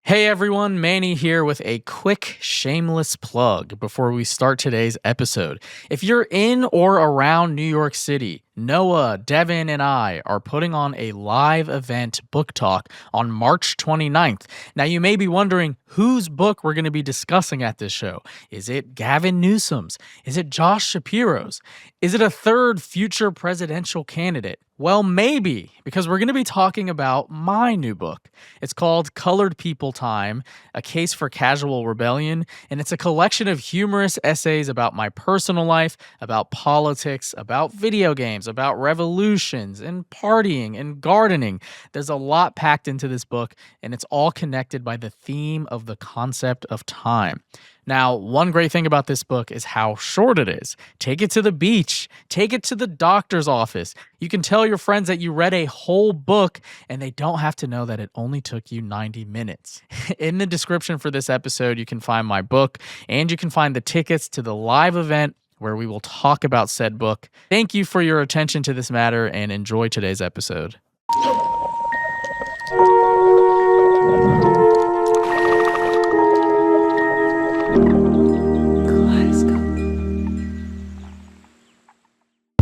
Hey everyone, Manny here with a quick shameless plug before we start today's episode. If you're in or around New York City, Noah, Devin, and I are putting on a live event book talk on March 29th. Now, you may be wondering whose book we're going to be discussing at this show. Is it Gavin Newsom's? Is it Josh Shapiro's? Is it a third future presidential candidate? Well, maybe, because we're going to be talking about my new book. It's called Colored People Time, A Case for Casual Rebellion, and it's a collection of humorous essays about my personal life, about politics, about video games, about revolutions and partying and gardening. There's a lot packed into this book, and it's all connected by the theme of the concept of time. Now, one great thing about this book is how short it is. Take it to the beach. Take it to the doctor's office. You can tell your friends that you read a whole book and they don't have to know that it only took you 90 minutes. In the description for this episode, you can find my book and you can find the tickets to the live event where we will talk about said book. Thank you for your attention to this matter and enjoy today's episode.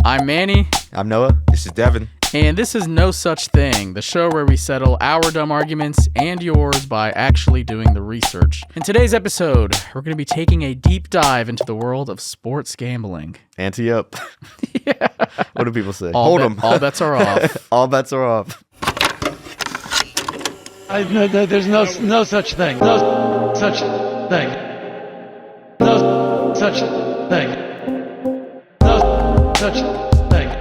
I'm Manny. I'm Noah. This is Devin. And this is No Such Thing, the show where we settle our dumb arguments and yours by actually doing the research. In today's episode, we're going to be taking a deep dive into the world of sports gambling. Ante up. Yeah. What do people say? All Hold them. All bets are off. All bets are off. There's no such thing. No such thing. No such thing. No such thing.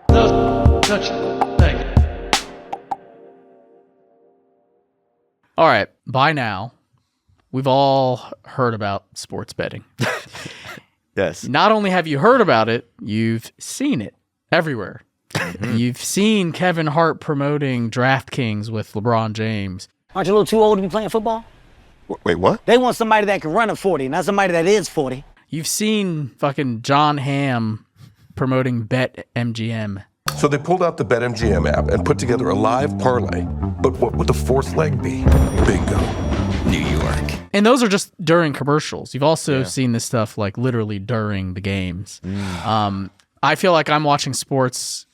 No such thing. All right, by now, we've all heard about sports betting. Yes. Not only have you heard about it, you've seen it everywhere. You've seen Kevin Hart promoting DraftKings with LeBron James. Aren't you a little too old to be playing football? Wait, what? They want somebody that can run a 40, not somebody that is 40. You've seen fucking John Hamm promoting BetMGM. So they pulled out the BetMGM app and put together a live parlay. But what would the fourth leg be? Bingo. New York. And those are just during commercials. You've also seen this stuff like literally during the games. I feel like I'm watching sports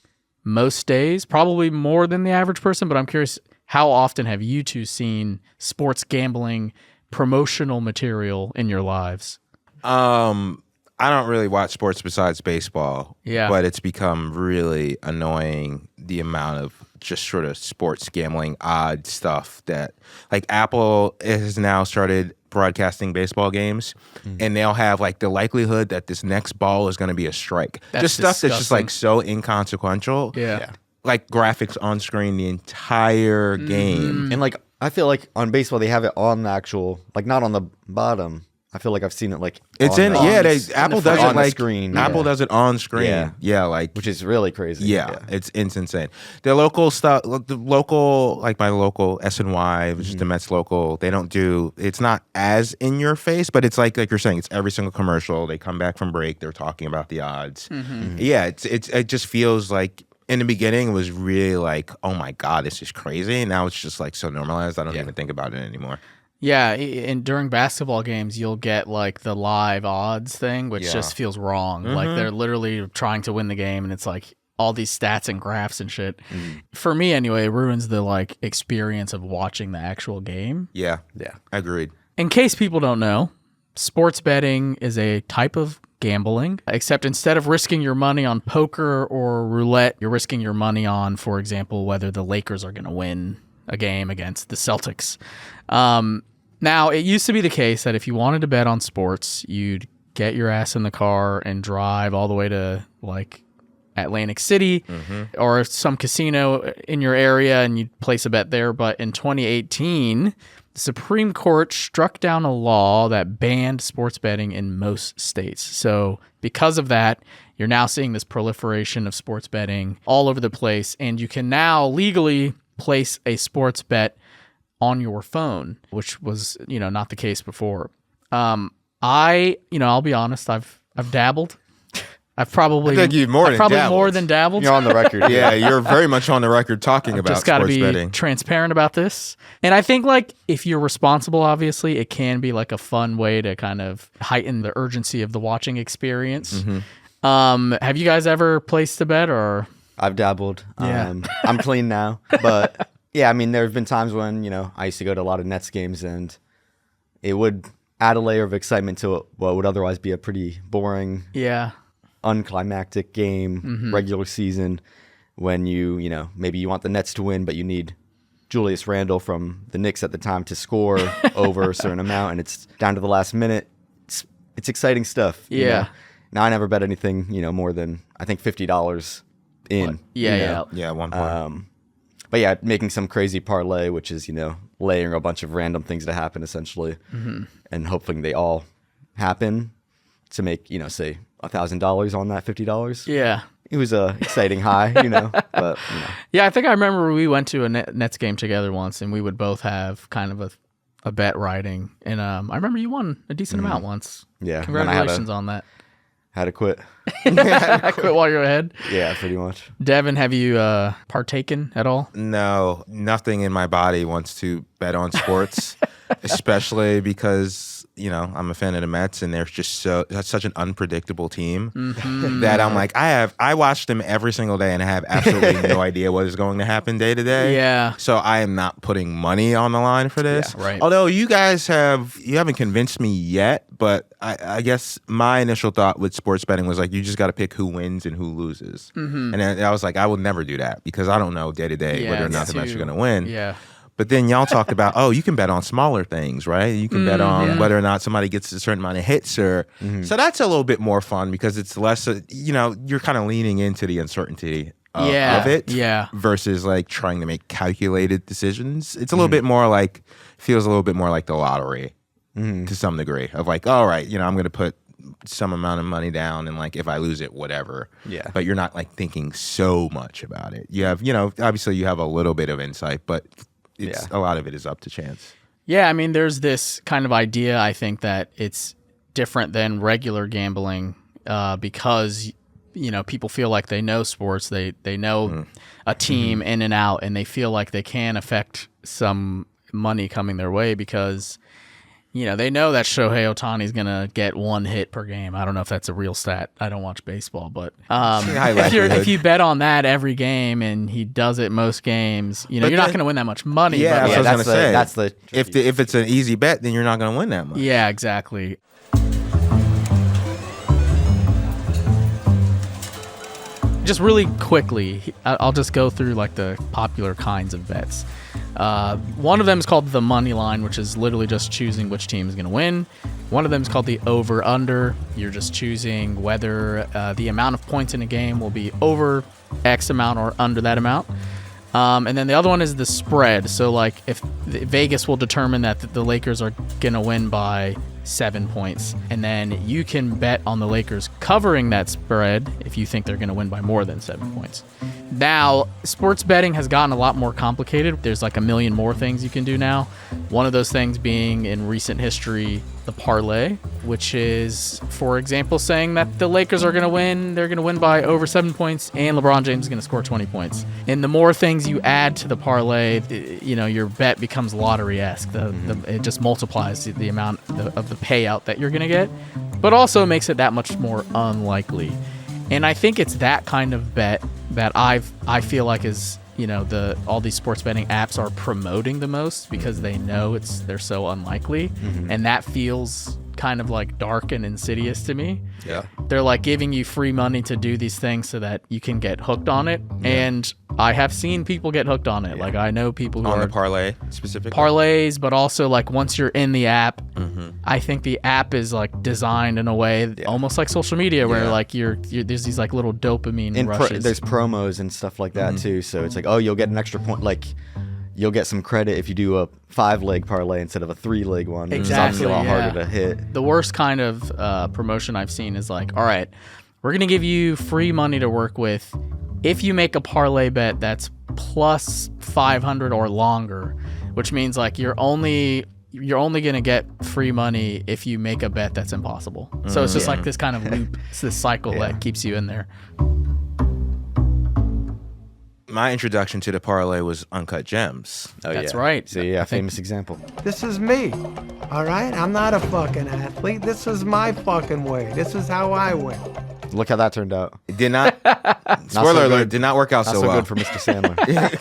most days, probably more than the average person, but I'm curious, how often have you two seen sports gambling promotional material in your lives? I don't really watch sports besides baseball. Yeah. But it's become really annoying, the amount of just sort of sports gambling odd stuff that, like, Apple has now started broadcasting baseball games, and they'll have like the likelihood that this next ball is going to be a strike. That's just stuff that's just disgusting. like so inconsequential. Yeah. Like graphics on screen the entire game. And like, I feel like on baseball, they have it on the actual, like not on the bottom. I feel like I've seen it like It's on in, the- yeah, on Apple the does front it like, screen. Apple does it on screen. Yeah. Like, which is really crazy. yeah, it's insane. The local stuff, the local, like my local SNY, which is the Mets local, they don't do, it's not as in your face, but it's like you're saying, it's every single commercial. They come back from break, they're talking about the odds. Yeah, it just feels like, in the beginning, it was really like, oh my God, this is crazy. Now it's just like so normalized, I don't even think about it anymore. Yeah, and during basketball games, you'll get like the live odds thing, which just feels wrong. Like they're literally trying to win the game, and it's like all these stats and graphs and shit. For me, anyway, it ruins the like experience of watching the actual game. Yeah, agreed. In case people don't know, sports betting is a type of gambling, except instead of risking your money on poker or roulette, you're risking your money on, for example, whether the Lakers are going to win a game against the Celtics. Now, it used to be the case that if you wanted to bet on sports, you'd get your ass in the car and drive all the way to like Atlantic City or some casino in your area and you'd place a bet there. But in 2018, the Supreme Court struck down a law that banned sports betting in most states. So because of that, you're now seeing this proliferation of sports betting all over the place, and you can now legally place a sports bet on your phone, which was, not the case before. I'll be honest, I've dabbled. I've probably I think you've more than dabbled. more than dabbled. You're on the record. Yeah, you're very much on the record talking about Just got to sports be betting. transparent about this. And I think like if you're responsible, obviously, it can be like a fun way to kind of heighten the urgency of the watching experience. Have you guys ever placed a bet or? I've dabbled. Yeah. I'm clean now, but yeah, I mean, there have been times when I used to go to a lot of Nets games, and it would add a layer of excitement to what would otherwise be a pretty boring, Yeah. unclimactic game, regular season, when maybe you want the Nets to win, but you need Julius Randle from the Knicks at the time to score over a certain amount, and it's down to the last minute. It's exciting stuff. you Yeah. know? Now I never bet anything, more than I think $50 in. Yeah, you yeah. know? Yeah, 1 point. But yeah, making some crazy parlay, which is, layering a bunch of random things to happen essentially, and hoping they all happen to make, say $1,000 on that $50. Yeah. It was a exciting high, but Yeah, I think I remember we went to a Nets game together once, and we would both have kind of a bet riding. And I remember you won a decent amount once. Yeah, and then I had Congratulations on that. had to quit. I quit while you're ahead. Yeah, pretty much. Devin, have you partaken at all? No, nothing in my body wants to bet on sports, especially because I'm a fan of the Mets, and they're just that's such an unpredictable team that I'm like I watch them every single day, and I have absolutely no idea what is going to happen day to day. Yeah. So I am not putting money on the line for this. Yeah, right. Although you haven't convinced me yet, but I guess my initial thought with sports betting was like you just got to pick who wins and who loses, and then I was like I will never do that because I don't know day to day whether or not the Mets are going to win. Yeah. But then y'all talked about, you can bet on smaller things, right? You can bet on whether or not somebody gets a certain amount of hits, so that's a little bit more fun because it's less, you're kind of leaning into the uncertainty of it, versus like trying to make calculated decisions. It's a little bit more like, feels a little bit more like the lottery to some degree of like, all right, I'm going to put some amount of money down, and like if I lose it, whatever. Yeah. But you're not like thinking so much about it. You have, obviously you have a little bit of insight, but a lot of it is up to chance. Yeah, I mean, there's this kind of idea, I think, that it's different than regular gambling because, people feel like they know sports. They know a team in and out, and they feel like they can affect some money coming their way because, they know that Shohei Ohtani's going to get 1 hit per game. I don't know if that's a real stat. I don't watch baseball, but if you bet on that every game and he does it most games, you're not going to win that much money. Yeah, but that's what I was that's gonna say. If it's an easy bet, then you're not going to win that much. Yeah, exactly. Just really quickly, I'll just go through like the popular kinds of bets. One of them is called the money line, which is literally just choosing which team is going to win. One of them is called the over-under. You're just choosing whether the amount of points in a game will be over X amount or under that amount. And then the other one is the spread. So like if Vegas will determine that the Lakers are going to win by 7 points, and then you can bet on the Lakers covering that spread if you think they're going to win by more than 7 points. Now, sports betting has gotten a lot more complicated. There's like a million more things you can do now. One of those things being in recent history, the parlay, which is, for example, saying that the Lakers are going to win. They're going to win by over 7 points, and LeBron James is going to score 20 points. And the more things you add to the parlay, your bet becomes lottery-esque. It just multiplies the amount of the payout that you're going to get, but also makes it that much more unlikely. And I think it's that kind of bet that I feel like is all these sports betting apps are promoting the most because they know they're so unlikely, and that feels kind of like dark and insidious to me. Yeah. They're like giving you free money to do these things so that you can get hooked on it, and I have seen people get hooked on it. Like I know people who on are the parlay specifically. Parlays, but also like once you're in the app, I think the app is like designed in a way almost like social media where like you're there's these like little dopamine rushes. There's promos and stuff like that too. So it's like, you'll get an extra point. Like you'll get some credit if you do a 5-leg parlay instead of a 3-leg one. Exactly, It's obviously a lot yeah. harder to hit. The worst kind of promotion I've seen is like, all right, we're going to give you free money to work with if you make a parlay bet that's plus 500 or longer, which means like you're only you're only going to get free money if you make a bet that's impossible. So it's just like this kind of loop. It's this cycle that keeps you in there. My introduction to the parlay was Uncut Gems. Oh, That's yeah. right. So yeah, famous example. This is me. All right? I'm not a fucking athlete. This is my fucking way. This is how I win. Look how that turned out. It did not. Not Spoiler so alert! good. Did not work out Not so so well. good for Mr. Sandler.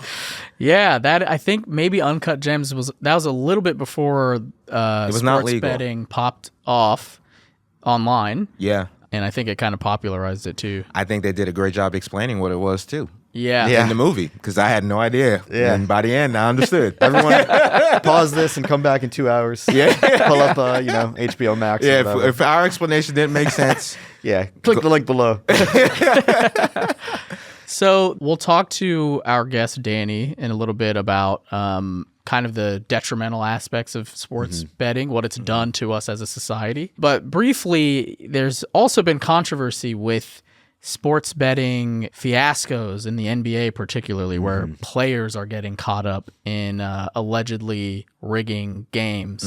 Yeah, that I think maybe Uncut Gems was a little bit before It was sports not legal. betting popped off online, Yeah, and I think it kind of popularized it too. I think they did a great job explaining what it was too. Yeah. Yeah. In the movie, because I had no idea. Yeah. And by the end, I understood. Everyone, pause this and come back in 2 hours. Yeah. Pull up, HBO Max. or Yeah, whatever. if our explanation didn't make sense, Yeah, click the link below. So we'll talk to our guest Danny in a little bit about kind of the detrimental aspects of sports betting, what it's done to us as a society. But briefly, there's also been controversy with sports betting fiascos in the NBA, particularly where players are getting caught up in allegedly rigging games.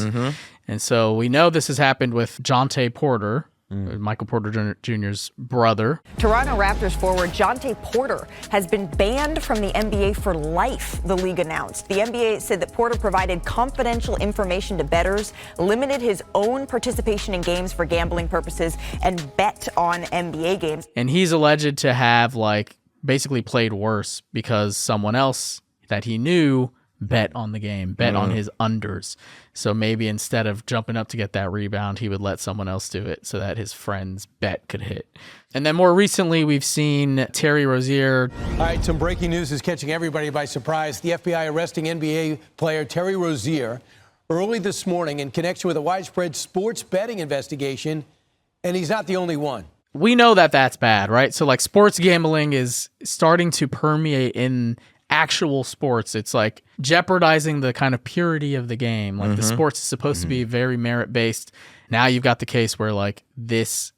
And so we know this has happened with Jonte Porter, Michael Porter Jr.'s brother. Toronto Raptors forward Jonte Porter has been banned from the NBA for life, the league announced. The NBA said that Porter provided confidential information to bettors, limited his own participation in games for gambling purposes, and bet on NBA games. And he's alleged to have basically played worse because someone else that he knew bet on the game, bet on his unders. So maybe instead of jumping up to get that rebound, he would let someone else do it so that his friend's bet could hit. And then more recently, we've seen Terry Rozier. All right, some breaking news is catching everybody by surprise. The FBI arresting NBA player Terry Rozier early this morning in connection with a widespread sports betting investigation, and he's not the only one. We know that that's bad, right? So sports gambling is starting to permeate in actual sports. It's jeopardizing the kind of purity of the game. The sports is supposed to be very merit-based. Now you've got the case where this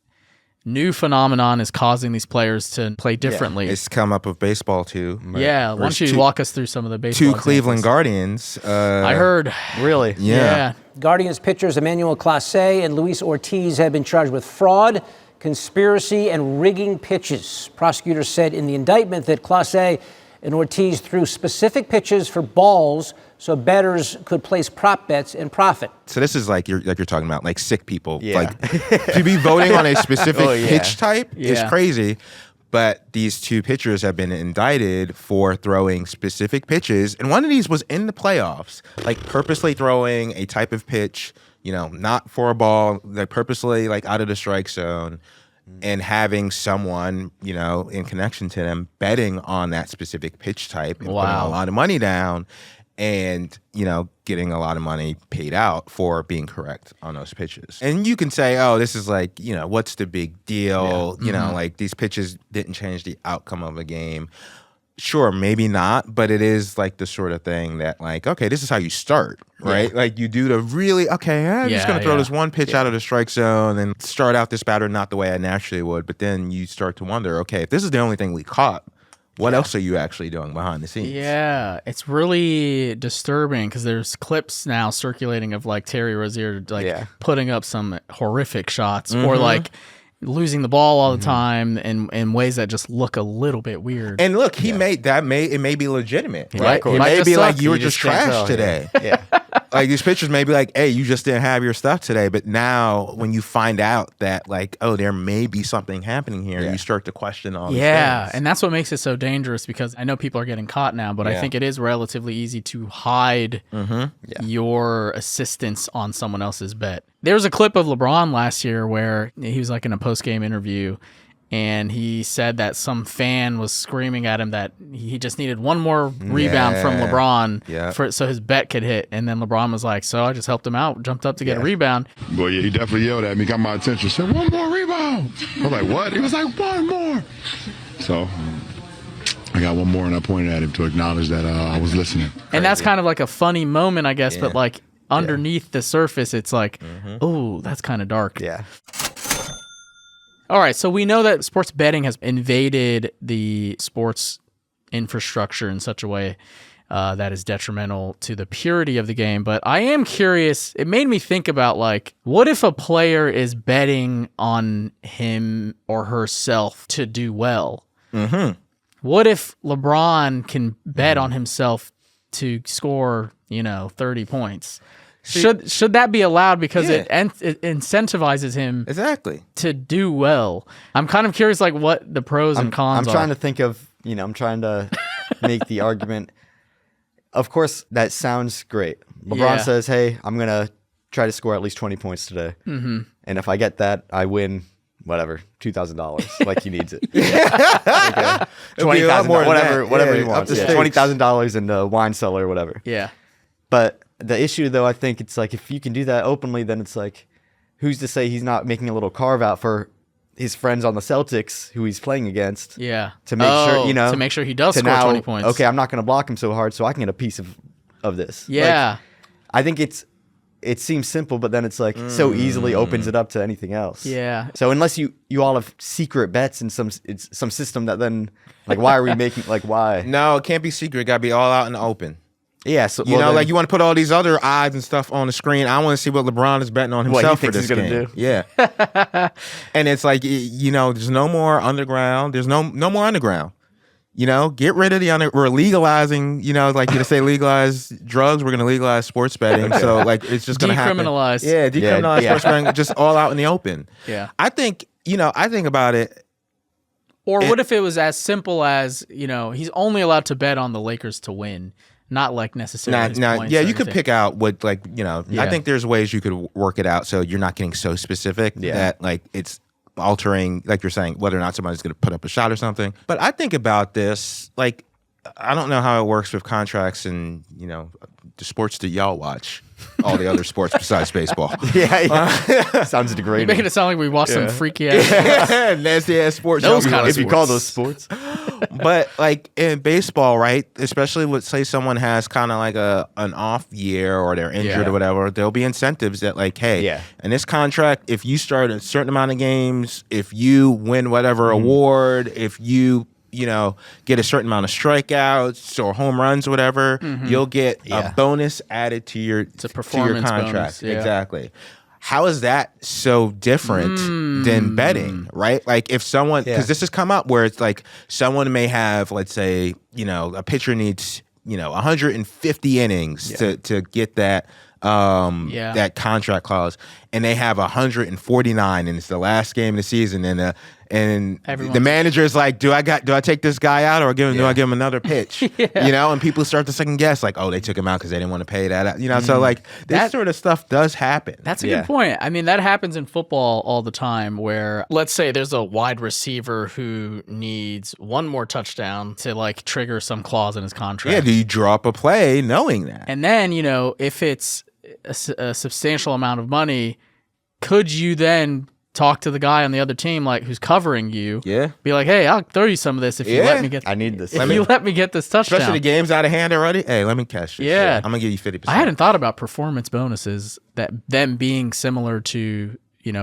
new phenomenon is causing these players to play differently. it's come up with baseball too. Yeah, why don't you Two- walk us through some of the baseball Two Cleveland examples? Guardians. I heard. Really? Yeah. Guardians pitchers Emmanuel Clase and Luis Ortiz have been charged with fraud, conspiracy, and rigging pitches. Prosecutors said in the indictment that Clase and Ortiz threw specific pitches for balls so bettors could place prop bets and profit. So this is you're talking about sick people. Yeah. To be voting on a specific Oh, yeah. pitch type is Yeah. crazy. But these two pitchers have been indicted for throwing specific pitches, and one of these was in the playoffs, purposely throwing a type of pitch, not for a ball, purposely out of the strike zone. And having someone, in connection to them betting on that specific pitch type and putting Wow. a lot of money down and, getting a lot of money paid out for being correct on those pitches. And you can say, oh, this is what's the big deal? These pitches didn't change the outcome of a game. Sure, maybe not, but it is the sort of thing that okay, this is how you start, right? You do the really, okay, I'm just going to throw this one pitch out of the strike zone and start out this batter not the way I naturally would. But then you start to wonder, okay, if this is the only thing we caught, what else are you actually doing behind the scenes? Yeah, it's really disturbing because there's clips now circulating of Terry Rozier putting up some horrific shots or losing the ball all the time in ways that just look a little bit weird. And look, he made that it may be legitimate, right? cool. It Might may just be suck. you were You just just can't trash tell, today. Yeah. These pictures may be hey, you just didn't have your stuff today. But now when you find out that oh, there may be something happening here, you start to question all these things. And that's what makes it so dangerous because I know people are getting caught now, but I think it is relatively easy to hide your assistance on someone else's bet. There was a clip of LeBron last year where he was in a post-game interview and he said that some fan was screaming at him that he just needed one more rebound from LeBron so his bet could hit. And then LeBron was like, so I just helped him out, jumped up to get a rebound. Well, yeah, he definitely yelled at me, got my attention, said, one more rebound. I was like, what? He was like, one more. So I got one more and I pointed at him to acknowledge that I was listening. And that's kind of a funny moment, I guess, but underneath the surface, it's oh, that's kind of dark. Yeah. All right, so we know that sports betting has invaded the sports infrastructure in such a way that is detrimental to the purity of the game. But I am curious. It made me think about, like, what if a player is betting on him or herself to do well? Mm-hmm. What if LeBron can bet on himself to score, 30 points? Should that be allowed because it incentivizes him exactly to do well? I'm kind of curious, like, what the pros and cons are. I'm trying to think of, I'm trying to make the argument. Of course, that sounds great. LeBron says, hey, I'm going to try to score at least 20 points today. Mm-hmm. And if I get that, I win, whatever, $2,000. Like he needs it. Okay. $20,000, whatever he wants. Yeah, $20,000 in the wine cellar or whatever. Yeah. But the issue, though, I think it's like if you can do that openly, then it's like, who's to say he's not making a little carve out for his friends on the Celtics who he's playing against? Yeah. To make sure, to make sure he does score 20 points. Okay, I'm not going to block him so hard, so I can get a piece of this. Yeah. Like, I think it seems simple, but then it's like so easily opens it up to anything else. Yeah. So unless you all have secret bets in some system that then, like, why are we making, like, why? No, it can't be secret. It got to be all out in the open. Yeah, so like you want to put all these other odds and stuff on the screen. I want to see what LeBron is betting on himself for this game. Do. Yeah, and it's like there's no more underground. There's no more underground. Get rid of the We're legalizing. Like you say, legalize drugs. We're going to legalize sports betting. So like it's just going to happen. Decriminalize. Yeah, decriminalize sports betting. Just all out in the open. Yeah, I think I think about it. Or what if it was as simple as he's only allowed to bet on the Lakers to win. Not like necessarily. Yeah, you could pick out what I think there's ways you could work it out so you're not getting so specific that like it's altering, like you're saying, whether or not somebody's going to put up a shot or something. But I think about this, like, I don't know how it works with contracts and the sports that y'all watch. All the other sports besides baseball. Yeah. Sounds degrading. You're making it sound like we watch some freaky ass, nasty ass sports. Those kind of if you call those sports. But like in baseball, right? Especially with, say, someone has kind of like an off year or they're injured or whatever, there'll be incentives that like, hey, in this contract, if you start a certain amount of games, if you win whatever award, if you get a certain amount of strikeouts or home runs or whatever, you'll get a bonus added to your performance contract. bonus, Exactly. How is that so different than betting, right? Like if someone, because this has come up where it's like someone may have, let's say, a pitcher needs, 150 innings to get that that contract clause, and they have 149, and it's the last game of the season, and the manager is like, do I take this guy out or do I give him another pitch? And people start to second guess, like, oh, they took him out because they didn't want to pay that out. So like that sort of stuff does happen. That's a good point. I mean, that happens in football all the time where, let's say there's a wide receiver who needs one more touchdown to like trigger some clause in his contract. Yeah, do you draw up a play knowing that? And then, if it's a substantial amount of money, could you then talk to the guy on the other team, like who's covering you? Yeah. Be like, hey, I'll throw you some of this if you let me get. I need this. If you let me get this touchdown. Especially the game's out of hand already. Hey, let me cash this. Yeah. I'm gonna give you 50%. I hadn't thought about performance bonuses, that them being similar to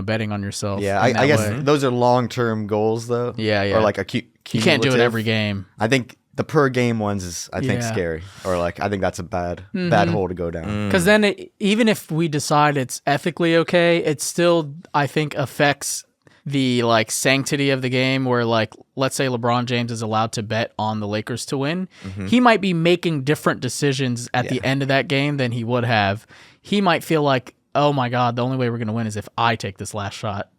betting on yourself. Yeah, I guess those are long-term goals though. Yeah. Or like you can't do it every game. I think the per game ones is I think scary, or like I think that's a bad hole to go down. Because then even if we decide it's ethically okay, it still I think affects the like sanctity of the game. Where like let's say LeBron James is allowed to bet on the Lakers to win, he might be making different decisions at the end of that game than he would have. He might feel like, oh my God, the only way we're going to win is if I take this last shot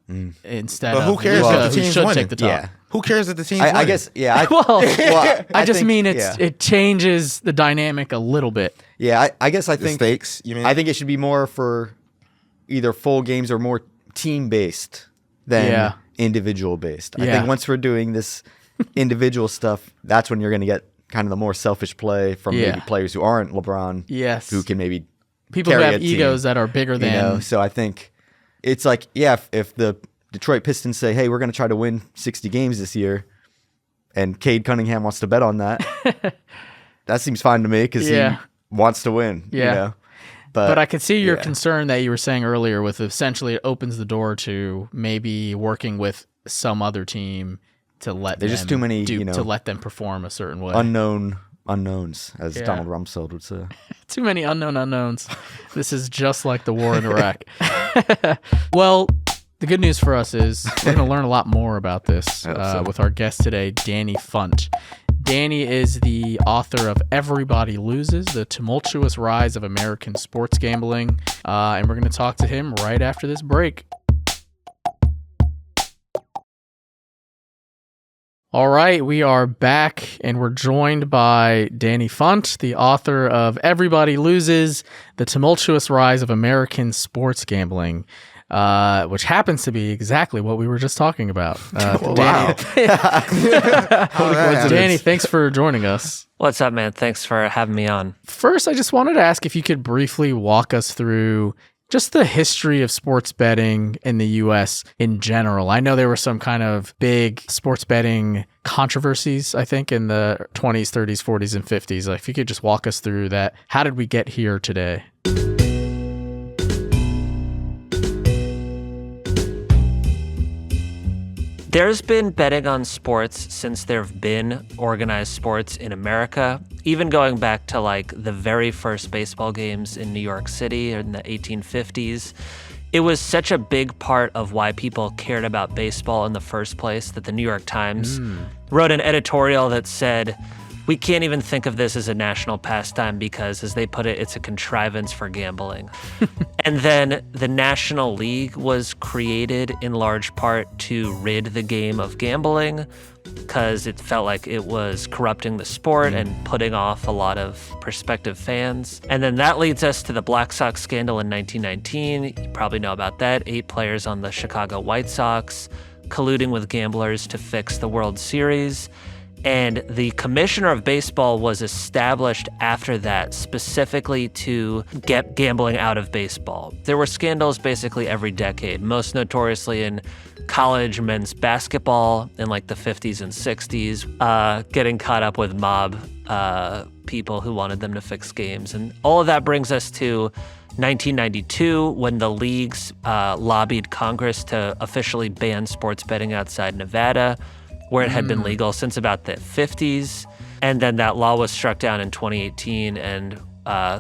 instead of who cares if the team's should winning? Take the top. Yeah. Who cares if the team's I winning? guess, yeah. I just mean it changes the dynamic a little bit. Yeah, I guess I think stakes. You mean? I think it should be more for either full games or more team based than individual based. I think once we're doing this individual stuff, that's when you're going to get kind of the more selfish play from maybe players who aren't LeBron. Yes, who can maybe people who have egos that are bigger than. So I think it's like, if the Detroit Pistons say, hey, we're going to try to win 60 games this year, and Cade Cunningham wants to bet on that, that seems fine to me because he wants to win. Yeah. But I could see your concern that you were saying earlier with essentially it opens the door to maybe working with some other team to let there's just too many, to let them perform a certain way. Unknown unknowns, as Yeah. Donald Rumsfeld would say. Too many unknown unknowns. This is just like the war in Iraq. Well, the good news for us is we're going to learn a lot more about this with our guest today, Danny Funt. Danny is the author of Everybody Loses, The Tumultuous Rise of American Sports Gambling. And we're going to talk to him right after this break. All right, we are back, and we're joined by Danny Funt, the author of Everybody Loses, The Tumultuous Rise of American Sports Gambling, which happens to be exactly what we were just talking about. Wow. Danny, thanks for joining us. What's up, man? Thanks for having me on. First, I just wanted to ask if you could briefly walk us through just the history of sports betting in the U.S. in general. I know there were some kind of big sports betting controversies, I think, in the 20s, 30s, 40s, and 50s. Like, if you could just walk us through that. How did we get here today? There's been betting on sports since there have been organized sports in America, even going back to like the very first baseball games in New York City in the 1850s. It was such a big part of why people cared about baseball in the first place that the New York Times wrote an editorial that said, "We can't even think of this as a national pastime because, as they put it, it's a contrivance for gambling." And then the National League was created in large part to rid the game of gambling because it felt like it was corrupting the sport and putting off a lot of prospective fans. And then that leads us to the Black Sox scandal in 1919. You probably know about that. 8 players on the Chicago White Sox colluding with gamblers to fix the World Series. And the commissioner of baseball was established after that specifically to get gambling out of baseball. There were scandals basically every decade, most notoriously in college men's basketball in like the 50s and 60s, getting caught up with mob people who wanted them to fix games. And all of that brings us to 1992, when the leagues lobbied Congress to officially ban sports betting outside Nevada, where it had been legal since about the 50s. And then that law was struck down in 2018, and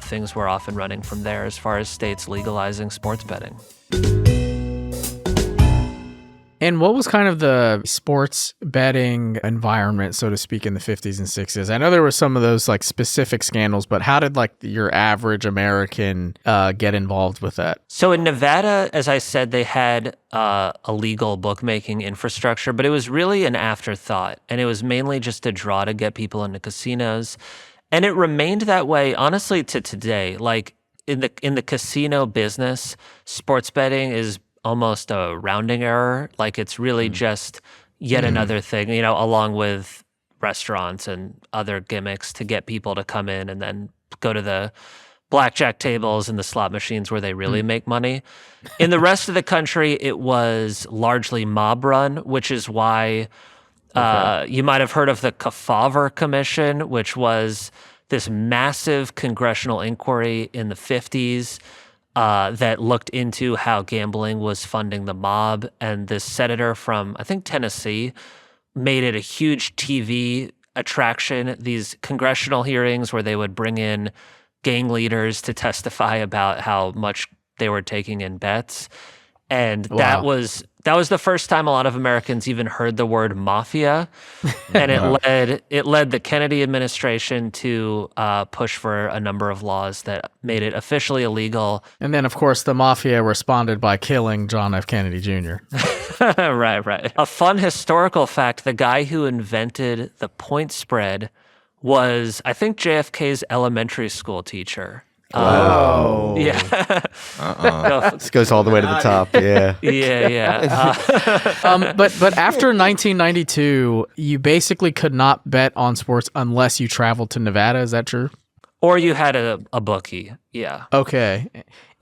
things were off and running from there as far as states legalizing sports betting. And what was kind of the sports betting environment, so to speak, in the 50s and 60s? I know there were some of those like specific scandals, but how did like your average American get involved with that? So in Nevada, as I said, they had a legal bookmaking infrastructure, but it was really an afterthought. And it was mainly just a draw to get people into casinos. And it remained that way, honestly, to today. Like in the casino business, sports betting is almost a rounding error. Like it's really just yet another thing, you know, along with restaurants and other gimmicks to get people to come in and then go to the blackjack tables and the slot machines where they really make money. In the rest of the country, it was largely mob run, which is why you might have heard of the Kefauver Commission, which was this massive congressional inquiry in the 50s that looked into how gambling was funding the mob. And this senator from, I think, Tennessee made it a huge TV attraction, these congressional hearings where they would bring in gang leaders to testify about how much they were taking in bets. And that was the first time a lot of Americans even heard the word mafia. And it led the Kennedy administration to push for a number of laws that made it officially illegal. And then, of course, the mafia responded by killing John F. Kennedy Jr. Right. A fun historical fact, the guy who invented the point spread was, I think, JFK's elementary school teacher. Wow. Yeah. This goes all the way to the top. Yeah. Yeah. But after 1992, you basically could not bet on sports unless you traveled to Nevada. Is that true? Or you had a bookie. Yeah. Okay.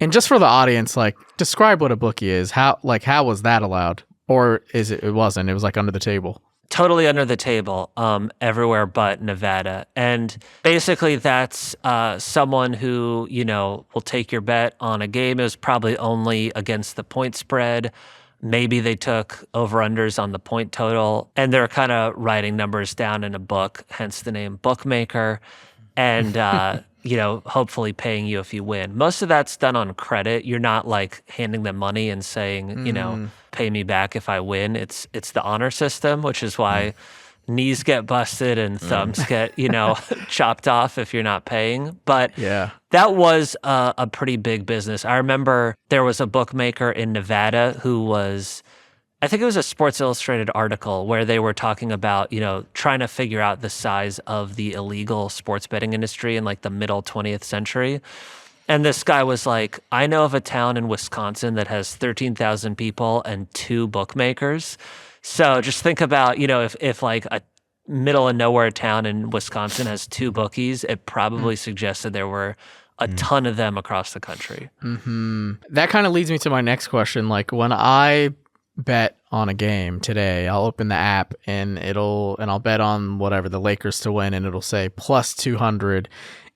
And just for the audience, like, describe what a bookie is. How was that allowed? Or it wasn't? It was like under the table. Totally under the table, everywhere but Nevada. And basically that's someone who, you know, will take your bet on a game. It was probably only against the point spread. Maybe they took over-unders on the point total, and they're kind of writing numbers down in a book, hence the name bookmaker, and hopefully paying you if you win. Most of that's done on credit. You're not like handing them money and saying, pay me back if I win. It's the honor system, which is why knees get busted and thumbs get, chopped off if you're not paying. But that was a pretty big business. I remember there was a bookmaker in Nevada who was, I think it was a Sports Illustrated article where they were talking about, trying to figure out the size of the illegal sports betting industry in like the middle 20th century. And this guy was like, I know of a town in Wisconsin that has 13,000 people and 2 bookmakers. So just think about, if like a middle of nowhere town in Wisconsin has 2 bookies, it probably suggested there were a ton of them across the country. That kind of leads me to my next question. Like when I bet on a game today, I'll open the app and I'll bet on whatever, the Lakers to win, and it'll say plus 200.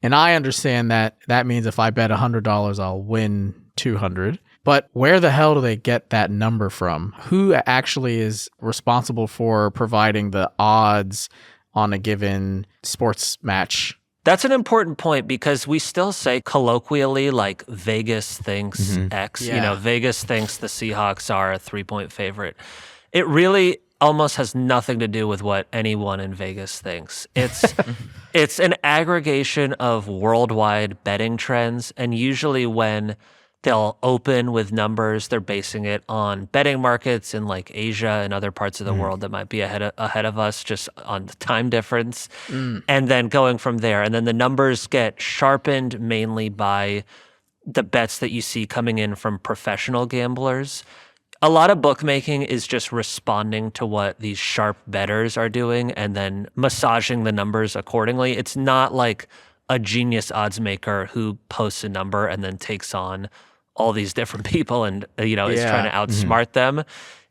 And I understand that means if I bet $100, I'll win 200. But where the hell do they get that number from? Who actually is responsible for providing the odds on a given sports match? That's an important point because we still say colloquially like Vegas thinks X. Vegas thinks the Seahawks are a 3-point favorite. It really almost has nothing to do with what anyone in Vegas thinks. It's an aggregation of worldwide betting trends, and usually when they'll open with numbers, they're basing it on betting markets in like Asia and other parts of the world that might be ahead of us just on the time difference. And then going from there. And then the numbers get sharpened mainly by the bets that you see coming in from professional gamblers. A lot of bookmaking is just responding to what these sharp bettors are doing and then massaging the numbers accordingly. It's not like a genius odds maker who posts a number and then takes on all these different people and is trying to outsmart them.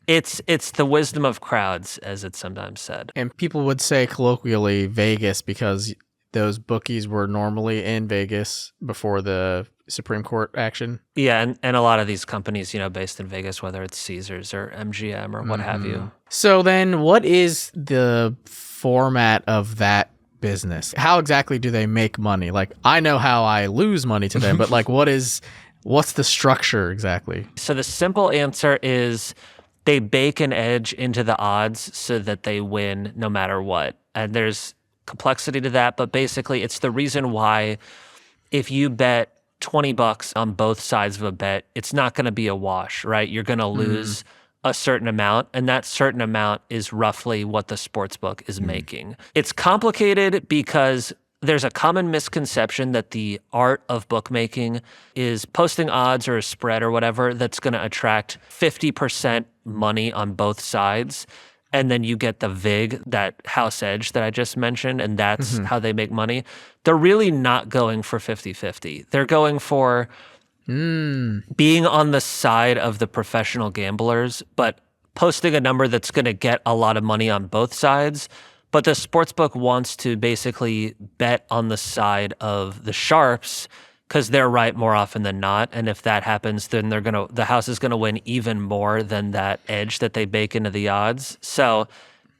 It's the wisdom of crowds, as it's sometimes said. And people would say colloquially Vegas because those bookies were normally in Vegas before the Supreme Court action. Yeah, and a lot of these companies, based in Vegas, whether it's Caesars or MGM or what have you. So then what is the format of that business? How exactly do they make money? Like, I know how I lose money to them, but like what's the structure exactly? So the simple answer is they bake an edge into the odds so that they win no matter what. And there's complexity to that, but basically it's the reason why if you bet $20 on both sides of a bet, it's not going to be a wash, right? You're going to lose a certain amount, and that certain amount is roughly what the sportsbook is making. It's complicated because there's a common misconception that the art of bookmaking is posting odds or a spread or whatever that's going to attract 50% money on both sides. And then you get the VIG, that house edge that I just mentioned, and that's how they make money. They're really not going for 50-50. They're going for being on the side of the professional gamblers, but posting a number that's going to get a lot of money on both sides. But the sportsbook wants to basically bet on the side of the sharps because they're right more often than not. And if that happens, then the house is going to win even more than that edge that they bake into the odds. So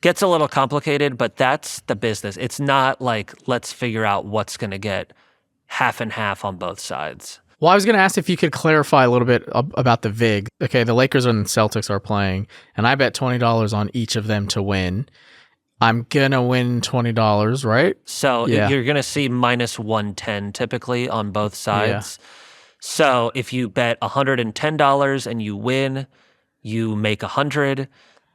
gets a little complicated, but that's the business. It's not like, let's figure out what's going to get half and half on both sides. Well, I was going to ask if you could clarify a little bit about the VIG. Okay, the Lakers and Celtics are playing, and I bet $20 on each of them to win. I'm going to win $20, right? So you're going to see minus 110 typically on both sides. Yeah. So if you bet $110 and you win, you make 100.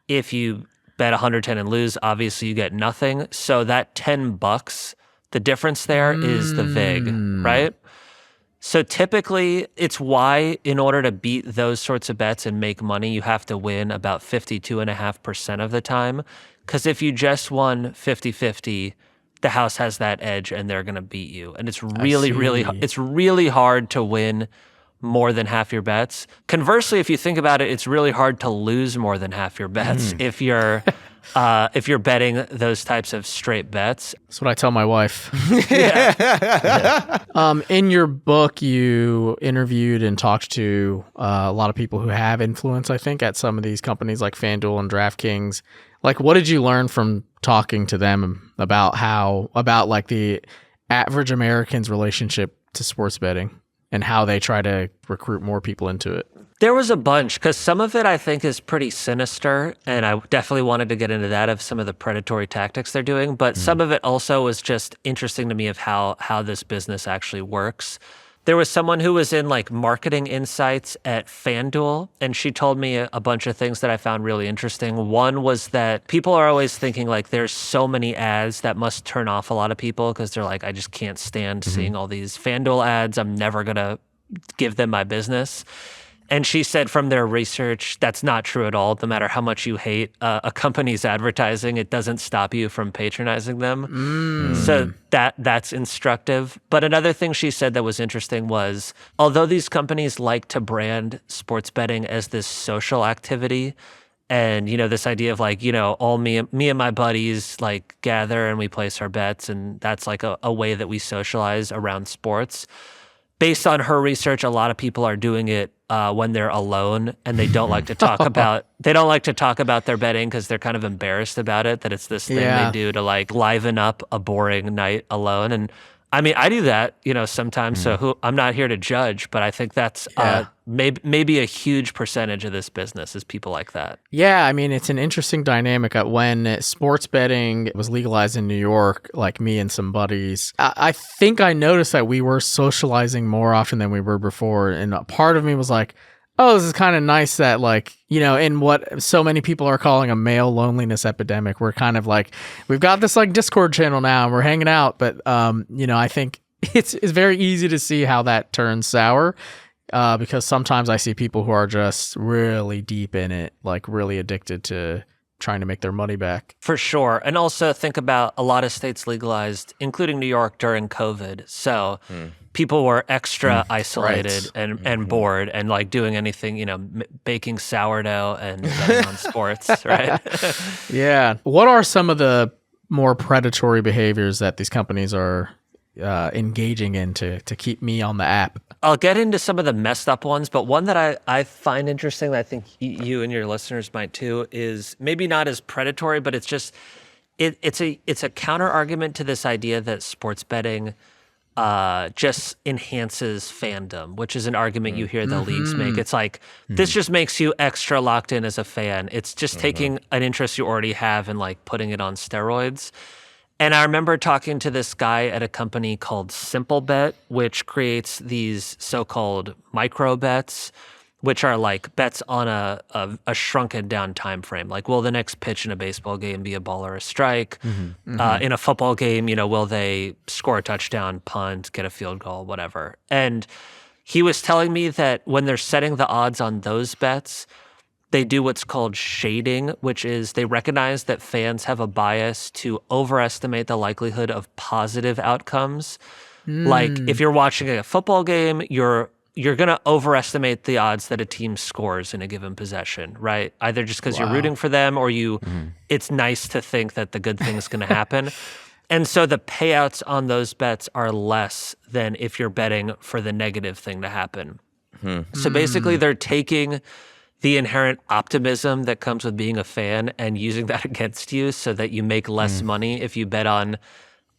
If you bet 110 and lose, obviously you get nothing. So that $10, the difference there is the VIG, right? So typically, it's why in order to beat those sorts of bets and make money, you have to win about 52.5% of the time. Because if you just won 50-50, the house has that edge and they're going to beat you. And it's really hard to win more than half your bets. Conversely, if you think about it, it's really hard to lose more than half your bets if you're if you're betting those types of straight bets. That's what I tell my wife. In your book, you interviewed and talked to a lot of people who have influence, I think, at some of these companies like FanDuel and DraftKings. Like, what did you learn from talking to them about like the average American's relationship to sports betting and how they try to recruit more people into it? There was a bunch, because some of it I think is pretty sinister, and I definitely wanted to get into that of some of the predatory tactics they're doing, but some of it also was just interesting to me of how this business actually works. There was someone who was in like marketing insights at FanDuel, and she told me a bunch of things that I found really interesting. One was that people are always thinking like there's so many ads that must turn off a lot of people because they're like, I just can't stand seeing all these FanDuel ads. I'm never going to give them my business. And she said from their research, that's not true at all. No matter how much you hate a company's advertising, it doesn't stop you from patronizing them. So that's instructive. But another thing she said that was interesting was, although these companies like to brand sports betting as this social activity, and, you know, this idea of like, you know, all me and my buddies like gather and we place our bets, and that's like a way that we socialize around sports. Based on her research, a lot of people are doing it when they're alone, and they don't like to talk about their betting because they're kind of embarrassed about it, that it's this thing they do to like liven up a boring night alone. And I mean, I do that, you know, sometimes. So I'm not here to judge, but I think that's maybe a huge percentage of this business is people like that. Yeah, I mean, it's an interesting dynamic. When sports betting was legalized in New York, like me and some buddies, I think I noticed that we were socializing more often than we were before. And a part of me was like, oh, this is kind of nice that, like, you know, in what so many people are calling a male loneliness epidemic, we're kind of like, we've got this like Discord channel now and we're hanging out. But, you know, I think it's very easy to see how that turns sour. Because sometimes I see people who are just really deep in it, like really addicted to trying to make their money back. For sure. And also think about a lot of states legalized, including New York during COVID. So people were extra isolated and bored and like doing anything, you know, baking sourdough and betting on sports, right? Yeah. What are some of the more predatory behaviors that these companies are engaging in to keep me on the app? I'll get into some of the messed up ones, but one that I find interesting that I think you and your listeners might too is maybe not as predatory, but it's just it's a counter argument to this idea that sports betting just enhances fandom, which is an argument you hear the leagues make. It's like, this just makes you extra locked in as a fan. It's just taking an interest you already have and like putting it on steroids. And I remember talking to this guy at a company called Simplebet, which creates these so-called micro bets, which are like bets on a shrunken down time frame. Like, will the next pitch in a baseball game be a ball or a strike? In a football game, you know, will they score a touchdown, punt, get a field goal, whatever? And he was telling me that when they're setting the odds on those bets, they do what's called shading, which is they recognize that fans have a bias to overestimate the likelihood of positive outcomes. Like if you're watching a football game, you're going to overestimate the odds that a team scores in a given possession, right? Either just because you're rooting for them or it's nice to think that the good thing is going to happen. And so the payouts on those bets are less than if you're betting for the negative thing to happen. So basically they're taking the inherent optimism that comes with being a fan and using that against you so that you make less money if you bet on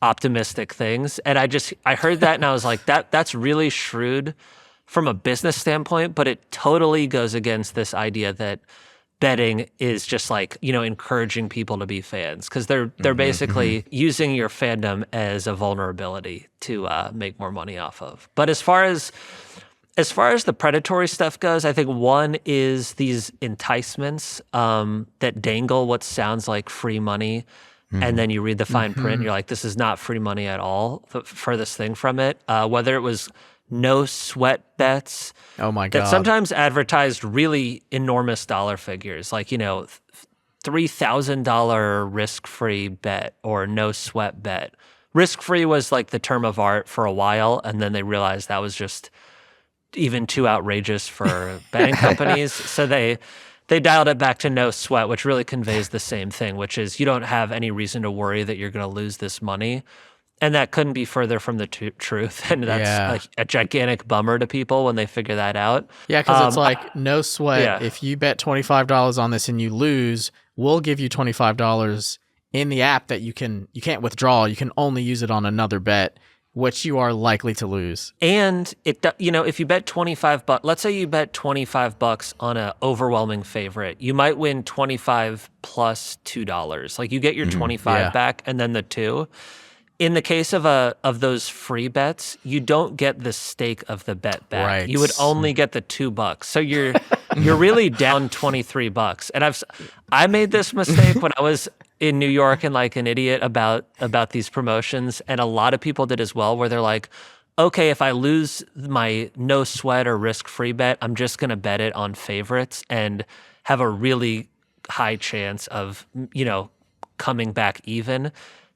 optimistic things. And I heard that and I was like, that's really shrewd from a business standpoint, but it totally goes against this idea that betting is just like, you know, encouraging people to be fans, because they're basically using your fandom as a vulnerability to make more money off of. But as far as the predatory stuff goes, I think one is these enticements that dangle what sounds like free money, and then you read the fine print, and you're like, this is not free money at all, the furthest thing from it. Whether it was no sweat bets. Oh my God. That sometimes advertised really enormous dollar figures, like, you know, $3,000 risk-free bet or no sweat bet. Risk-free was like the term of art for a while, and then they realized that was just even too outrageous for betting companies. So they they dialed it back to no sweat, which really conveys the same thing, which is you don't have any reason to worry that you're going to lose this money. And that couldn't be further from the truth. And that's a gigantic bummer to people when they figure that out. Yeah, because it's like no sweat. Yeah. If you bet $25 on this and you lose, we'll give you $25 in the app that you can't withdraw. You can only use it on another bet, which you are likely to lose. And if you bet $25, let's say you bet $25 on an overwhelming favorite, you might win 25 plus $2. Like you get your 25 back and then the 2. In the case of those free bets, you don't get the stake of the bet back. Right. You would only get the $2. So you're really down $23. And I made this mistake when I was in New York and like an idiot about these promotions, and a lot of people did as well, where they're like, okay, if I lose my no sweat or risk free bet, I'm just going to bet it on favorites and have a really high chance of, coming back even.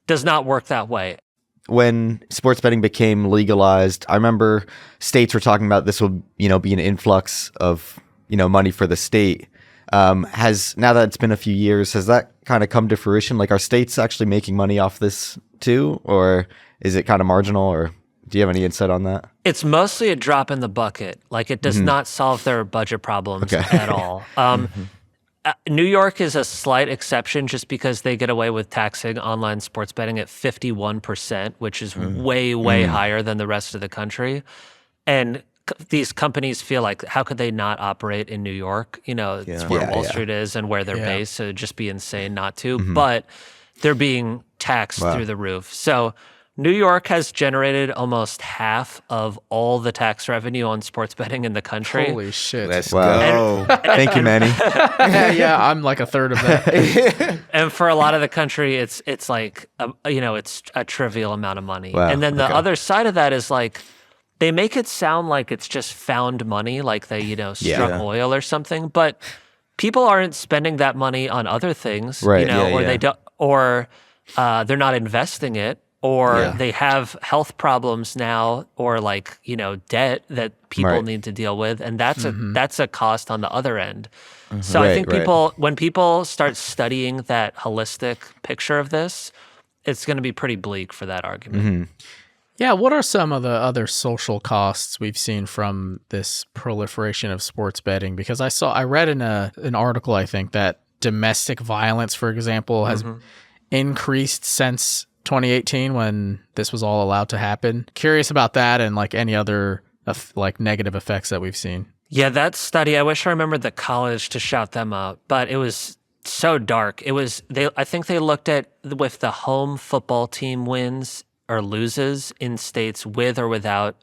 Does not work that way. When sports betting became legalized, I remember states were talking about this would, be an influx of, money for the state. Now that it's been a few years, has that kind of come to fruition? Like, are states actually making money off this too? Or is it kind of marginal? Or do you have any insight on that? It's mostly a drop in the bucket. Like, it does not solve their budget problems at all. New York is a slight exception just because they get away with taxing online sports betting at 51%, which is way, way higher than the rest of the country. And these companies feel like, how could they not operate in New York? It's where Wall Street is and where they're based, so it'd just be insane not to. But they're being taxed through the roof. So New York has generated almost half of all the tax revenue on sports betting in the country. Holy shit. Let's go. Thank you, Manny. yeah, I'm like a third of that. And for a lot of the country, it's like, it's a trivial amount of money. Wow, And then the other side of that is like, they make it sound like it's just found money, like they, struck oil or something. But people aren't spending that money on other things, right, or they don't, or they're not investing it. Or they have health problems now, or like, debt that people need to deal with. And that's a cost on the other end. So I think when people start studying that holistic picture of this, it's going to be pretty bleak for that argument. Yeah, what are some of the other social costs we've seen from this proliferation of sports betting? Because I read in an article, I think, that domestic violence, for example, has increased since 2018 when this was all allowed to happen. Curious about that and like any other like negative effects that we've seen. Yeah, that study, I wish I remembered the college to shout them out, but it was so dark. I think they looked at with the home football team wins or loses in states with or without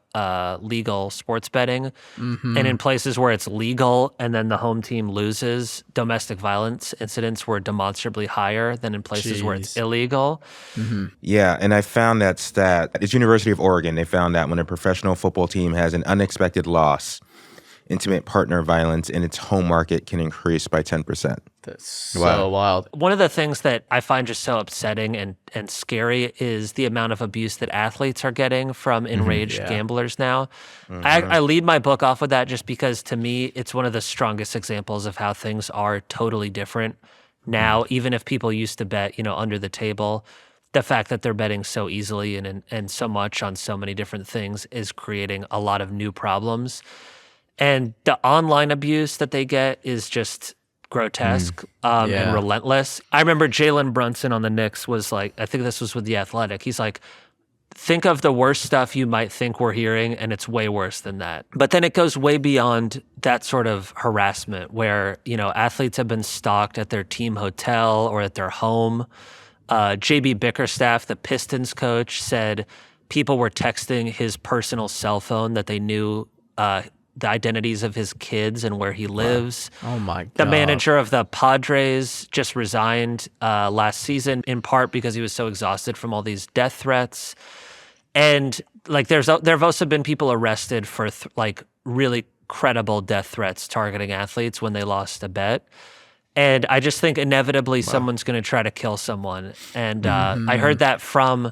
legal sports betting. And in places where it's legal and then the home team loses, domestic violence incidents were demonstrably higher than in places where it's illegal. Yeah, and I found that stat. It's University of Oregon. They found that when a professional football team has an unexpected loss, intimate partner violence in its home market can increase by 10%. That's so wild. One of the things that I find just so upsetting and scary is the amount of abuse that athletes are getting from enraged gamblers now. I lead my book off with that just because to me, it's one of the strongest examples of how things are totally different now, even if people used to bet, under the table. The fact that they're betting so easily and so much on so many different things is creating a lot of new problems. And the online abuse that they get is just grotesque and relentless. I remember Jalen Brunson on the Knicks was like, I think this was with The Athletic. He's like, think of the worst stuff you might think we're hearing, and it's way worse than that. But then it goes way beyond that sort of harassment where, athletes have been stalked at their team hotel or at their home. JB Bickerstaff, the Pistons coach, said people were texting his personal cell phone that they knew the identities of his kids and where he lives. Oh my God. The manager of the Padres just resigned last season, in part because he was so exhausted from all these death threats. And like there have also been people arrested for really credible death threats targeting athletes when they lost a bet. And I just think inevitably someone's going to try to kill someone. And I heard that from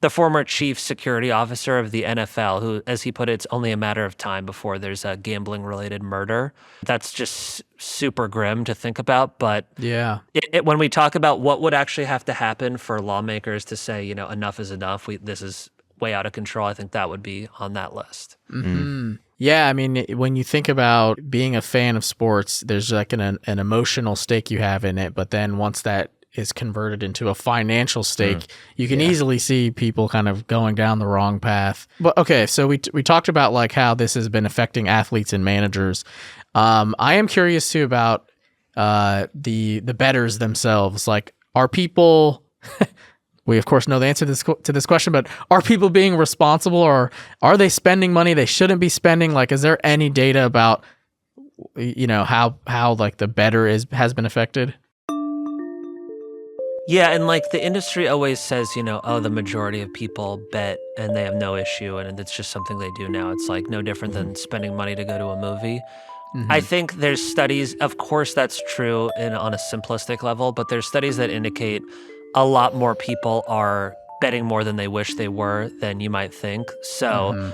the former chief security officer of the NFL, who, as he put it, it's only a matter of time before there's a gambling-related murder. That's just super grim to think about. But yeah, when we talk about what would actually have to happen for lawmakers to say, enough is enough, this is way out of control, I think that would be on that list. Mm-hmm. Yeah, I mean, when you think about being a fan of sports, there's like an emotional stake you have in it. But then once that is converted into a financial stake, you can easily see people kind of going down the wrong path. But okay, so we talked about like how this has been affecting athletes and managers. I am curious too about the bettors themselves. Like, are people we of course know the answer to this question, but are people being responsible, or are they spending money they shouldn't be spending? Like, is there any data about how like the bettor has been affected? Yeah, and like the industry always says, the majority of people bet and they have no issue, and it's just something they do now. It's like no different than spending money to go to a movie. I think there's studies, of course that's true on a simplistic level, but there's studies that indicate a lot more people are betting more than they wish they were than you might think. So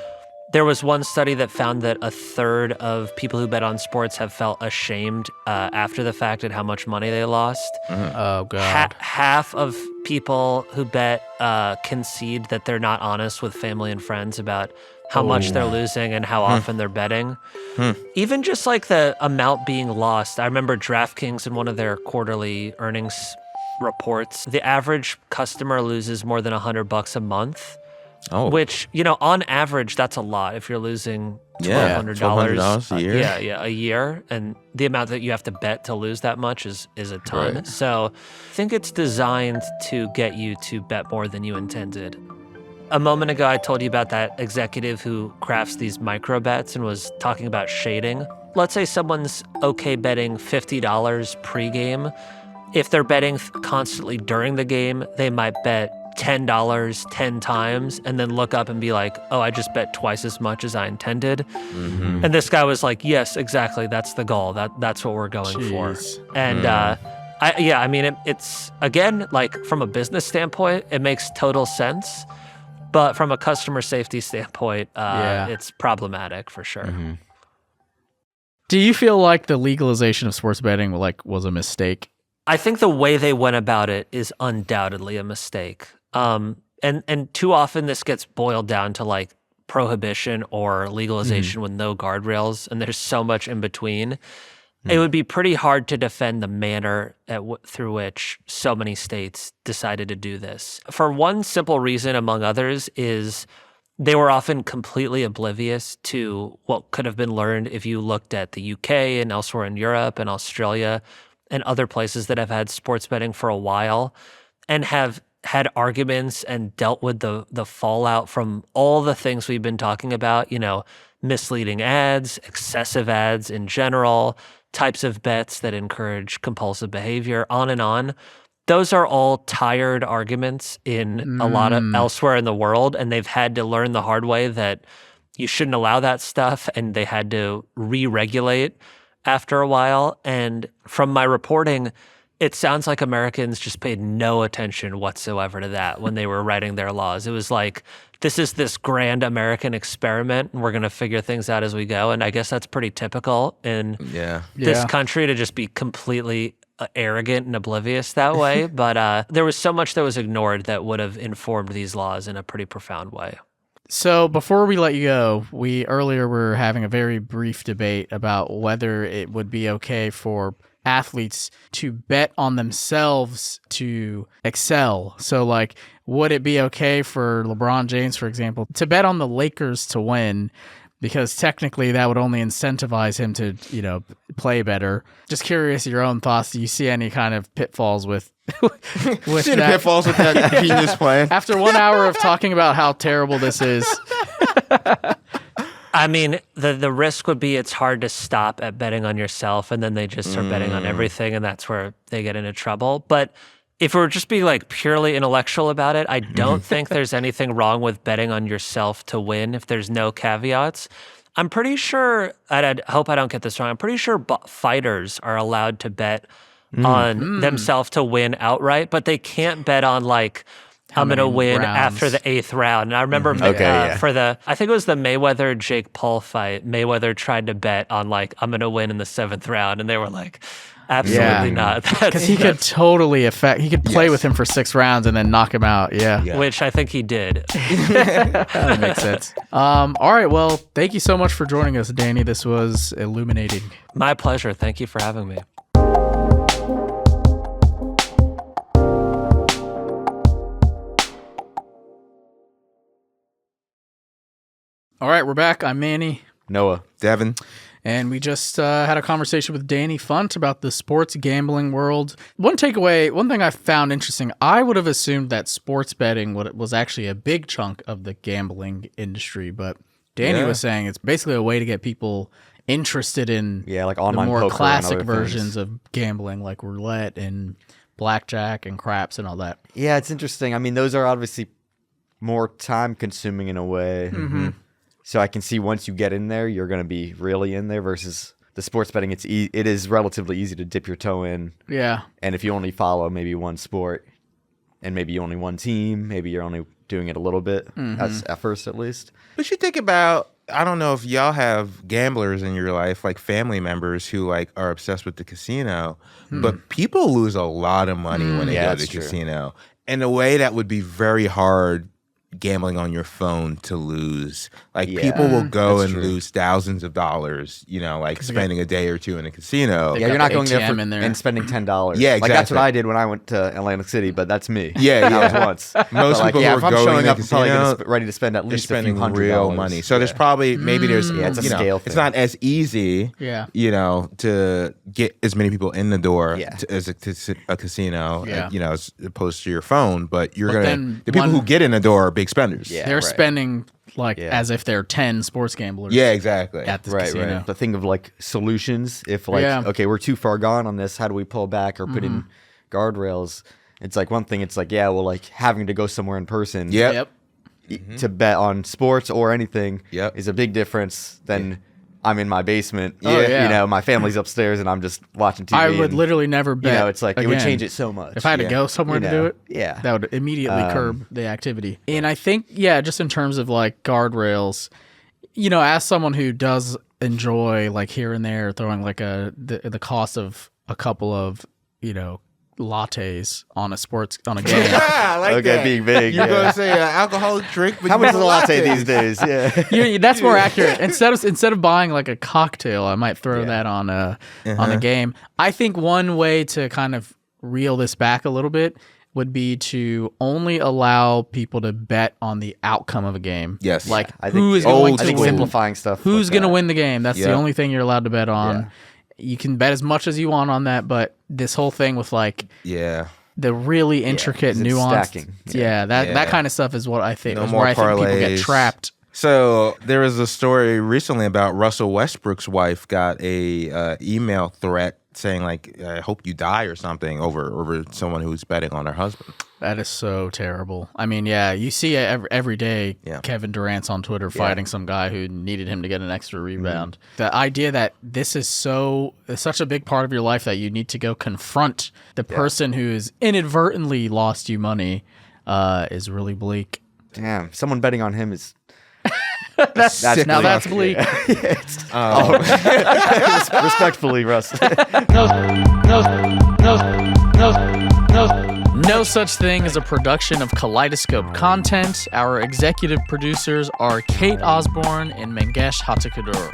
there was one study that found that a third of people who bet on sports have felt ashamed after the fact at how much money they lost. Oh, God. Half of people who bet concede that they're not honest with family and friends about how much they're losing and how often they're betting. Even just like the amount being lost. I remember DraftKings in one of their quarterly earnings reports, the average customer loses more than $100 a month. Which, on average, that's a lot if you're losing $1,200 a year. A year. And the amount that you have to bet to lose that much is a ton. Right. So I think it's designed to get you to bet more than you intended. A moment ago, I told you about that executive who crafts these micro bets and was talking about shading. Let's say someone's okay betting $50 pregame. If they're betting constantly during the game, they might bet $10 10 times and then look up and be like, oh, I just bet twice as much as I intended. And this guy was like, yes, exactly. That's the goal. That's what we're going for. And it's again, like from a business standpoint, it makes total sense. But from a customer safety standpoint, it's problematic for sure. Do you feel like the legalization of sports betting was a mistake? I think the way they went about it is undoubtedly a mistake. And too often this gets boiled down to like prohibition or legalization with no guardrails, and there's so much in between. It would be pretty hard to defend the manner through which so many states decided to do this. For one simple reason, among others, is they were often completely oblivious to what could have been learned if you looked at the UK and elsewhere in Europe and Australia and other places that have had sports betting for a while and have had arguments and dealt with the fallout from all the things we've been talking about, misleading ads, excessive ads in general, types of bets that encourage compulsive behavior, on and on. Those are all tired arguments in a lot of elsewhere in the world, and they've had to learn the hard way that you shouldn't allow that stuff, and they had to re-regulate after a while. And from my reporting, it sounds like Americans just paid no attention whatsoever to that when they were writing their laws. It was like, this is this grand American experiment, and we're going to figure things out as we go. And I guess that's pretty typical in this country to just be completely arrogant and oblivious that way. But there was so much that was ignored that would have informed these laws in a pretty profound way. So before we let you go, we earlier were having a very brief debate about whether it would be okay for athletes to bet on themselves to excel. So like, would it be okay for LeBron James, for example, to bet on the Lakers to win? Because technically that would only incentivize him to, play better. Just curious, your own thoughts. Do you see any kind of pitfalls with that? Pitfalls with that genius plan? After 1 hour of talking about how terrible this is. I mean, the risk would be it's hard to stop at betting on yourself, and then they just start betting on everything, and that's where they get into trouble. But if we're just being like purely intellectual about it, I don't think there's anything wrong with betting on yourself to win if there's no caveats. I'm pretty sure, and I hope I don't get this wrong, I'm pretty sure fighters are allowed to bet on themselves to win outright, but they can't bet on like I'm going to many win rounds? after the 8th round. And I remember I think it was the Mayweather-Jake Paul fight, Mayweather tried to bet on like, I'm going to win in the 7th round. And they were like, absolutely not. Because he could totally he could play with him for 6 rounds and then knock him out. Yeah. Which I think he did. That makes sense. All right. Well, thank you so much for joining us, Danny. This was illuminating. My pleasure. Thank you for having me. All right, we're back. I'm Manny. Noah. Devin. And we just had a conversation with Danny Funt about the sports gambling world. One thing I found interesting, I would have assumed that sports betting was actually a big chunk of the gambling industry, but Danny was saying it's basically a way to get people interested in like the online more poker classic and other versions things. of gambling, like roulette and blackjack and craps and all that. Yeah, it's interesting. I mean, those are obviously more time consuming in a way. Mm-hmm. So I can see once you get in there, you're going to be really in there versus the sports betting. It is relatively easy to dip your toe in. Yeah. And if you only follow maybe one sport and maybe only one team, maybe you're only doing it a little bit at first at least. But you think about, I don't know if y'all have gamblers in your life, like family members who like are obsessed with the casino, but people lose a lot of money when they go to the casino. In a way that would be very hard gambling on your phone to lose. Like people will go and lose thousands of dollars, like spending a day or two in a casino. Yeah, you're not going there, there and spending $10. Yeah, exactly. Like that's what I did when I went to Atlantic City, but that's me. Yeah, that was once. Most people who if are I'm going showing to up, the I'm probably casino, ready to spend at they're least spending $1,500 real money. So there's probably there's it's a scale thing. It's not as easy, to get as many people in the door as a casino, as opposed to your phone. But the people who get in the door are big spenders. Yeah, they're spending as if they're 10 sports gamblers. Yeah, exactly. At the casino. Right. The thing of like solutions, if okay, we're too far gone on this, how do we pull back or put in guardrails? It's like one thing, it's like, having to go somewhere in person to bet on sports or anything is a big difference than I'm in my basement. My family's upstairs and I'm just watching TV. I would literally never bet. It's like again. It would change it so much. If I had to go somewhere to do it, that would immediately curb the activity. And I think, just in terms of like guardrails, as someone who does enjoy like here and there throwing like the cost of a couple of, lattes on a game. Yeah, I like that. Being big. You're going to say an alcoholic drink, but how much is a latte lattes these days? Yeah, that's more accurate. Instead of buying like a cocktail, I might throw that on a game. I think one way to kind of reel this back a little bit would be to only allow people to bet on the outcome of a game. Yes, like I who think, is going to win? Simplifying stuff. Who's going to win the game? That's the only thing you're allowed to bet on. Yeah. You can bet as much as you want on that, but this whole thing with like the really intricate nuance, stacking. That kind of stuff is what I think No is more where I think people get parlays. trapped. So there was a story recently about Russell Westbrook's wife got a email threat saying like, "I hope you die" or something over someone who's betting on her husband. That is so terrible. I mean, you see it every day. Kevin Durant's on Twitter fighting some guy who needed him to get an extra rebound. The idea that this is such a big part of your life that you need to go confront the person who has inadvertently lost you money is really bleak. Damn, someone betting on him is. That's bleak. Respectfully, Russ. No Such Thing is a production of Kaleidoscope Content. Our executive producers are Kate Osborne and Mangesh Hatakadur.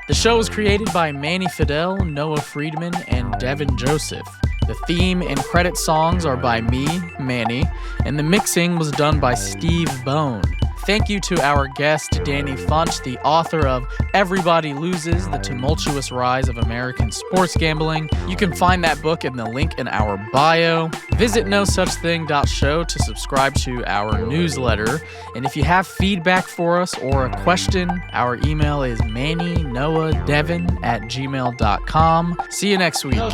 The show was created by Manny Fidel, Noah Friedman, and Devin Joseph. The theme and credit songs are by me, Manny, and the mixing was done by Steve Bone. Thank you to our guest, Danny Funt, the author of Everybody Loses, The Tumultuous Rise of American Sports Gambling. You can find that book in the link in our bio. Visit nosuchthing.show to subscribe to our newsletter. And if you have feedback for us or a question, our email is mannynoahdevin@gmail.com. See you next week. No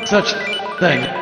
such thing.